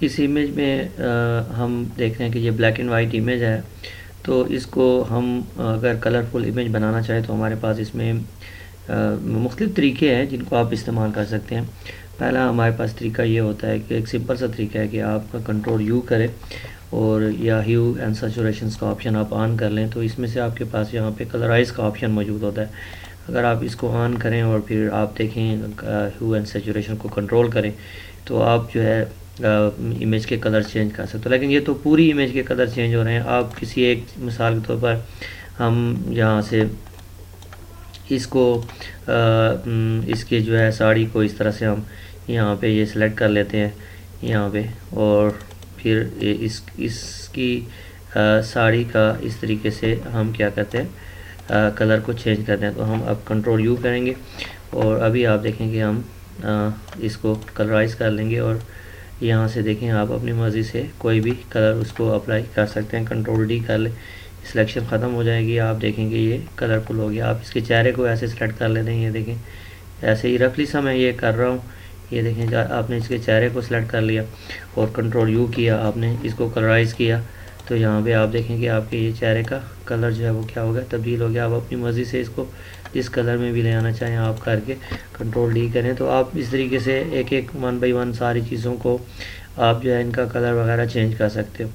इस इमेज में हम देख रहे हैं कि ये ब्लैक एंड वाइट इमेज है। तो इसको हम अगर कलरफुल इमेज बनाना चाहें तो हमारे पास इसमें मुख्तलिफ़ तरीके हैं जिनको आप इस्तेमाल कर सकते हैं। पहला हमारे पास तरीका ये होता है कि एक सिंपल सा तरीका है कि आप कंट्रोल यू करें और या ह्यू एंड सैचुरेशंस का ऑप्शन आप ऑन कर लें, तो इसमें से आपके पास यहाँ पे कलराइज का ऑप्शन मौजूद होता है। अगर आप इसको ऑन करें और फिर आप देखें ह्यू एंड सैचुरेशन को कंट्रोल करें तो आप जो है इमेज के कलर चेंज कर सकते हो। लेकिन ये तो पूरी इमेज के कलर चेंज हो रहे हैं। आप किसी एक मिसाल के तौर पर हम यहाँ से इसको इसके जो है साड़ी को इस तरह से हम यहाँ पे ये सिलेक्ट कर लेते हैं यहाँ पे, और फिर इसकी साड़ी का इस तरीके से हम क्या करते हैं कलर को चेंज करते हैं। तो हम अब कंट्रोल यू करेंगे और अभी आप देखेंगे हम इसको कलराइज कर लेंगे और यहाँ से देखें आप अपनी मर्ज़ी से कोई भी कलर उसको अप्लाई कर सकते हैं। कंट्रोल डी कर ले, सिलेक्शन ख़त्म हो जाएगी, आप देखेंगे ये कलरफुल हो गया। आप इसके चेहरे को ऐसे सेलेक्ट कर लेते हैं, ये देखें ऐसे ही रफली सा मैं ये कर रहा हूँ। ये देखें आपने इसके चेहरे को सिलेक्ट कर लिया और कंट्रोल यू किया, आपने इसको कलराइज़ किया, तो यहाँ पे आप देखेंगे आपके ये चेहरे का कलर जो है वो क्या हो गया, तब्दील हो गया। आप अपनी मर्ज़ी से इसको जिस कलर में भी ले आना चाहें आप करके कंट्रोल डी करें। तो आप इस तरीके से एक एक 1 बाय 1 सारी चीज़ों को आप जो है इनका कलर वगैरह चेंज कर सकते हो।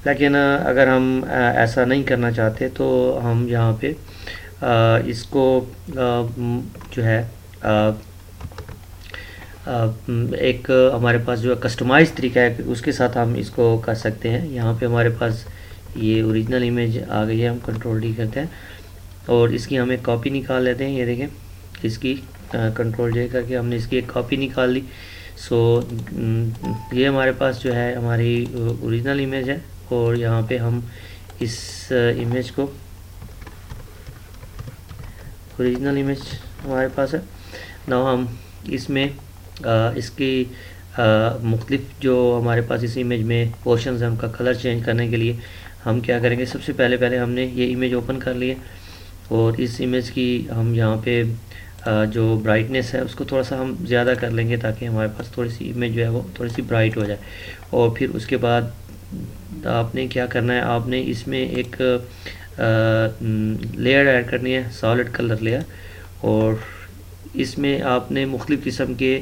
लेकिन अगर हम ऐसा नहीं करना चाहते तो हम यहाँ पे इसको जो है एक हमारे पास जो कस्टमाइज़ तरीका है उसके साथ हम इसको कर सकते हैं। यहाँ पे हमारे पास ये ओरिजिनल इमेज आ गई है, हम कंट्रोल डी करते हैं और इसकी हम एक कॉपी निकाल लेते हैं। ये देखें इसकी कंट्रोल जे करके हमने इसकी एक कॉपी निकाल ली। सो ये हमारे पास जो है हमारी ओरिजिनल इमेज है और यहाँ पे हम इस इमेज को ओरिजिनल इमेज हमारे पास है ना, हम इसमें इसकी मुख्तलिफ जो हमारे पास इस इमेज में पोर्शंस हैं उनका कलर चेंज करने के लिए हम क्या करेंगे, सबसे पहले हमने ये इमेज ओपन कर ली है और इस इमेज की हम यहाँ पे जो ब्राइटनेस है उसको थोड़ा सा हम ज़्यादा कर लेंगे ताकि हमारे पास थोड़ी सी इमेज जो है वो थोड़ी सी ब्राइट हो जाए। और फिर उसके बाद आपने क्या करना है, आपने इसमें एक लेयर ऐड करनी है, सॉलिड कलर लेयर, और इसमें आपने मुख्तलिफ़ किस्म के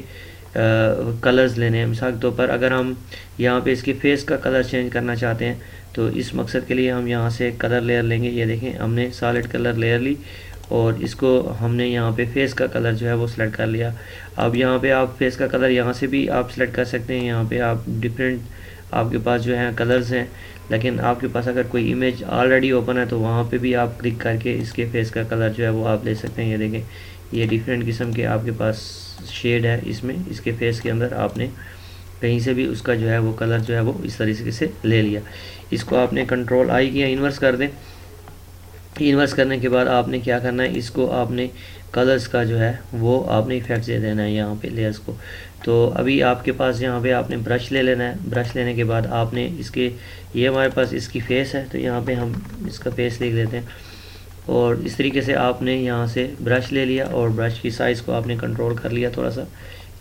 कलर्स लेने हैं। मिसाल के तौर पर अगर हम यहाँ पे इसके फेस का कलर चेंज करना चाहते हैं तो इस मकसद के लिए हम यहाँ से कलर लेयर लेंगे। ये देखें हमने सॉलिड कलर लेयर ली और इसको हमने यहाँ पे फेस का कलर जो है वो सिलेक्ट कर लिया। अब यहाँ पे आप फेस का कलर यहाँ से भी आप सिलेक्ट कर सकते हैं। यहाँ पे आप डिफरेंट आपके पास जो है कलर्स हैं, लेकिन आपके पास अगर कोई इमेज ऑलरेडी ओपन है तो वहाँ पे भी आप क्लिक करके इसके फेस का कलर जो है वो आप ले सकते हैं। ये देखें ये डिफरेंट किस्म के आपके पास शेड है इसमें, इसके फेस के अंदर आपने कहीं से भी उसका जो है वो कलर जो है वो इस तरीके से ले लिया। इसको आपने कंट्रोल आई किया, इन्वर्स कर दें। इन्वर्स करने के बाद आपने क्या करना है, इसको आपने कलर्स का जो है वो आपने इफेक्ट दे देना है यहाँ पे लेयर्स को। तो अभी आपके पास यहाँ पे आपने ब्रश ले लेना है। ब्रश लेने के बाद आपने इसके ये हमारे पास इसकी फेस है तो यहाँ पे हम इसका फेस लिख देते हैं और इस तरीके से आपने यहाँ से ब्रश ले लिया और ब्रश की साइज़ को आपने कंट्रोल कर लिया थोड़ा सा।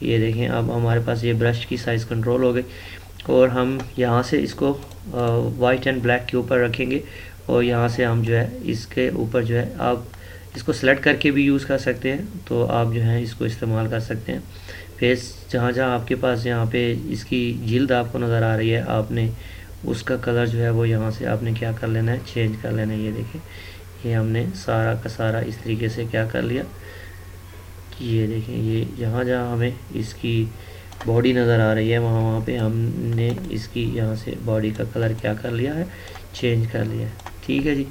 ये देखें अब हमारे पास ये ब्रश की साइज़ कंट्रोल हो गई और हम यहाँ से इसको वाइट एंड ब्लैक के ऊपर रखेंगे और यहाँ से हम जो है इसके ऊपर जो है आप इसको सेलेक्ट करके भी यूज़ कर सकते हैं, तो आप जो है इसको इस्तेमाल कर सकते हैं। फेस जहाँ जहाँ आपके पास यहाँ पे इसकी जिल्द आपको नज़र आ रही है आपने उसका कलर जो है वो यहाँ से आपने क्या कर लेना है, चेंज कर लेना है। ये देखें ये हमने सारा का सारा इस तरीके से क्या कर लिया कि ये देखें ये जहाँ जहाँ हमें इसकी बॉडी नज़र आ रही है वहाँ वहाँ पे हमने इसकी यहाँ से बॉडी का कलर क्या कर लिया है, चेंज कर लिया है। ठीक है जी,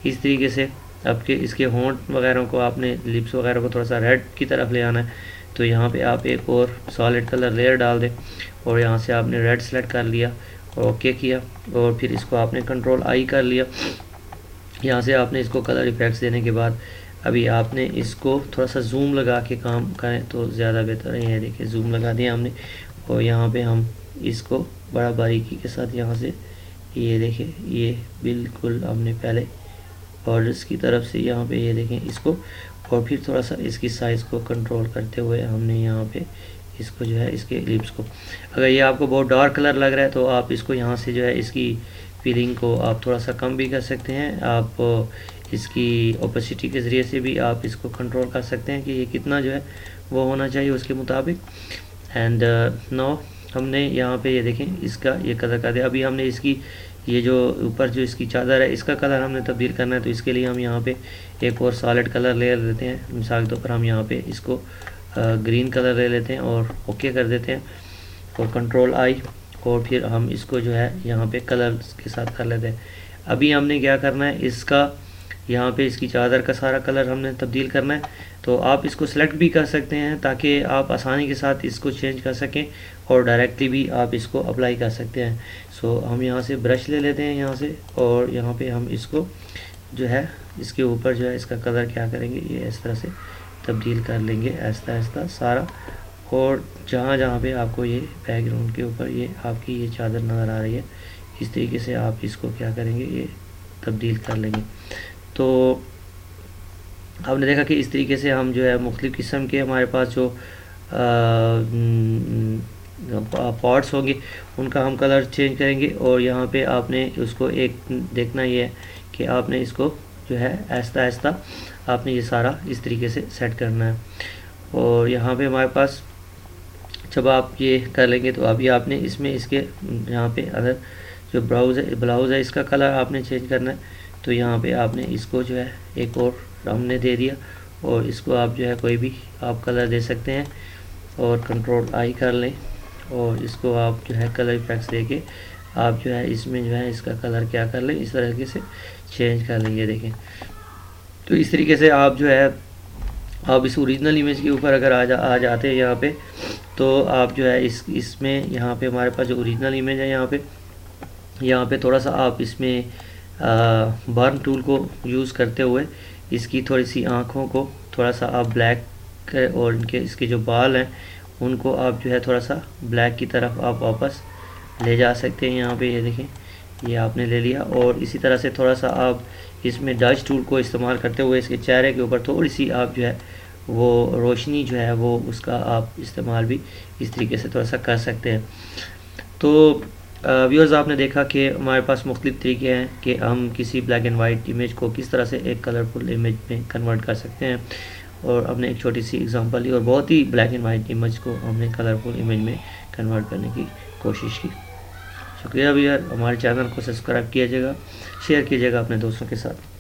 इस तरीके से आपके इसके होंठ वगैरह को आपने लिप्स वगैरह को थोड़ा सा रेड की तरफ ले आना है तो यहाँ पे आप एक और सॉलिड कलर लेयर डाल दें और यहाँ से आपने रेड सेलेक्ट कर लिया और ओके किया और फिर इसको आपने कंट्रोल आई कर लिया। यहाँ से आपने इसको कलर इफेक्ट्स देने के बाद अभी आपने इसको थोड़ा सा जूम लगा के काम करें तो ज़्यादा बेहतर है। ये देखिए जूम लगा दिया हमने और यहाँ पे हम इसको बड़ा बारीकी के साथ यहाँ से ये देखिए ये बिल्कुल हमने पहले बॉर्डर्स की तरफ से यहाँ पे ये देखें इसको और फिर थोड़ा सा इसकी साइज़ को कंट्रोल करते हुए हमने यहाँ पे इसको जो है इसके लिप्स को। अगर ये आपको बहुत डार्क कलर लग रहा है तो आप इसको यहाँ से जो है इसकी फीलिंग को आप थोड़ा सा कम भी कर सकते हैं। आप इसकी ओपेसिटी के ज़रिए से भी आप इसको कंट्रोल कर सकते हैं कि ये कितना जो है वो होना चाहिए उसके मुताबिक। एंड नाउ हमने यहाँ पे ये देखें इसका ये कलर कर दिया। अभी हमने इसकी ये जो ऊपर जो इसकी चादर है इसका कलर हमने तब्दील करना है, तो इसके लिए हम यहाँ पे एक और सॉलिड कलर ले लेते हैं। मिसाल के तौर पर हम यहाँ पे इसको ग्रीन कलर ले लेते हैं और ओके कर देते हैं और कंट्रोल आई, और फिर हम इसको जो है यहाँ पे कलर के साथ कर लेते हैं। अभी हमने क्या करना है, इसका यहाँ पे इसकी चादर का सारा कलर हमने तब्दील करना है। तो आप इसको सेलेक्ट भी कर सकते हैं ताकि आप आसानी के साथ इसको चेंज कर सकें और डायरेक्टली भी आप इसको अप्लाई कर सकते हैं। सो हम यहाँ से ब्रश ले लेते हैं यहाँ से, और यहाँ पे हम इसको जो है इसके ऊपर जो है इसका कलर क्या करेंगे, ये इस तरह से तब्दील कर लेंगे ऐसा ऐसा सारा। और जहाँ जहाँ पे आपको ये बैकग्राउंड के ऊपर ये आपकी ये चादर नज़र आ रही है, इस तरीके से आप इसको क्या करेंगे, ये तब्दील कर लेंगे। तो आपने देखा कि इस तरीके से हम जो है मुख्तलिफ़ किस्म के हमारे पास जो पॉट्स होंगे उनका हम कलर चेंज करेंगे। और यहाँ पे आपने उसको एक देखना ये है कि आपने इसको जो है आहिस्ता आहिस्ता आपने ये सारा इस तरीके से सेट करना है। और यहाँ पे हमारे पास जब आप ये कर लेंगे तो अभी आपने इसमें इसके यहाँ पे अगर जो ब्लाउज़ है इसका कलर आपने चेंज करना है। तो यहाँ पे आपने इसको जो है एक और हमने दे दिया, और इसको आप जो है कोई भी आप कलर दे सकते हैं और कंट्रोल आई कर लें, और इसको आप जो है कलर इफेक्ट्स देके आप जो है इसमें जो है इसका कलर क्या कर लें, इस तरीके से चेंज कर लेंगे। देखें तो इस तरीके से आप जो है आप इस ओरिजिनल इमेज के ऊपर अगर आ जाते हैं यहाँ पे, तो आप जो है इसमें यहाँ पे हमारे पास जो ओरिजिनल इमेज है यहाँ पे थोड़ा सा आप इसमें बर्न टूल को यूज़ करते हुए इसकी थोड़ी सी आँखों को थोड़ा सा आप ब्लैक और इसके जो बाल हैं उनको आप जो है थोड़ा सा ब्लैक की तरफ आप वापस ले जा सकते हैं। यहाँ पे ये देखें ये आपने ले लिया, और इसी तरह से थोड़ा सा आप इसमें डच टूल को इस्तेमाल करते हुए इसके चेहरे के ऊपर थोड़ी सी आप जो है वो रोशनी जो है वो उसका आप इस्तेमाल भी इस तरीके से थोड़ा सा कर सकते हैं। तो व्यूअर्स आपने देखा कि हमारे पास मुख्तलिफ़ तरीके हैं कि हम किसी ब्लैक एंड वाइट इमेज को किस तरह से एक कलरफुल इमेज में कन्वर्ट कर सकते हैं, और हमने एक छोटी सी एग्जांपल ली और बहुत ही ब्लैक एंड वाइट इमेज को हमने कलरफुल इमेज में कन्वर्ट करने की कोशिश की। शुक्रिया व्यूअर, हमारे चैनल को सब्सक्राइब कीजिएगा, शेयर कीजिएगा अपने दोस्तों के साथ।